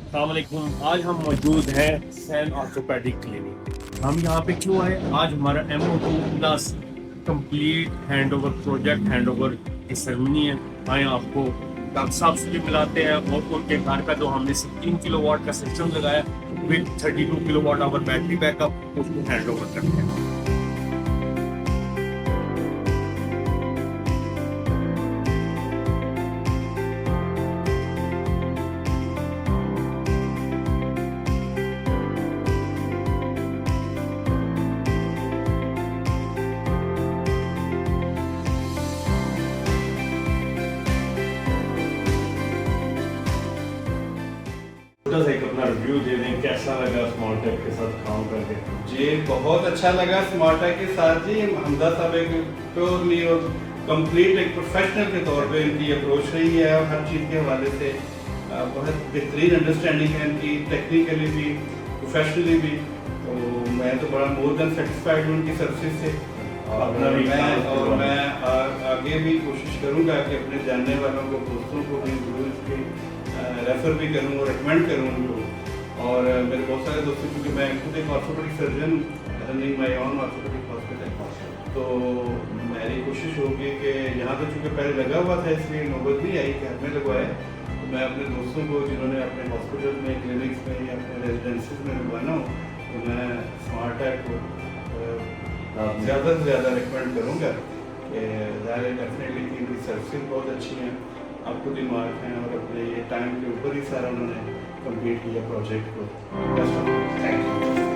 अस्सलाम वालेकुम। आज हम मौजूद हैं सैन ऑर्थोपेडिक क्लिनिक। हम यहाँ पे क्यों आए? आज हमारा MO2 plus complete handover project handover की सेरेमनी है। आए आपको डॉक्टर साहब से भी मिलाते हैं और उनके घर का जो हमने 3 किलोवाट का सिस्टम लगाया with 32 kilowatt hour battery backup उसको हैंड ओवर करते हैं। छोटा सा एक अपना रिव्यू दे दें, कैसा लगा स्मॉल टेक के साथ काम करके? जी बहुत अच्छा लगा स्मार्टा के साथ जी। हमदा साहब एक प्योरली और कंप्लीट एक प्रोफेशनल के तौर पे इनकी अप्रोच रही है और हर चीज़ के हवाले से बहुत बेहतरीन अंडरस्टैंडिंग है इनकी, टेक्निकली भी प्रोफेशनली भी। तो मैं तो बड़ा मोर देन सेटिस्फाइड हूँ उनकी सर्विस से। मैं आगे भी कोशिश करूँगा कि अपने जानने वालों को, दोस्तों को भी जरूर इसकी रेफ़र भी करूँ और रिकमेंड करूँ उनको। और मेरे बहुत सारे दोस्तों, क्योंकि मैं खुद एक orthopaedic surgeon running my on orthopaedic hospital, तो मेरी कोशिश होगी कि यहाँ तो चूँकि पहले लगा हुआ था इसलिए नौबत नहीं आई कि हमें लगवाए, तो मैं अपने दोस्तों को जिन्होंने अपने हॉस्पिटल में, क्लिनिक्स में या अपने रेजिडेंसीज में लगवाना हो, तो मैं स्मार्टटेक को ज़्यादा से ज़्यादा रिकमेंड करूँगा कि ज़्यादा डेफिनेटली इनकी सर्विसेज बहुत अच्छी हैं, आपको दिमाग हैं और अपने ये टाइम के ऊपर ही सारा उन्होंने कंप्लीट किया प्रोजेक्ट को। Thank you.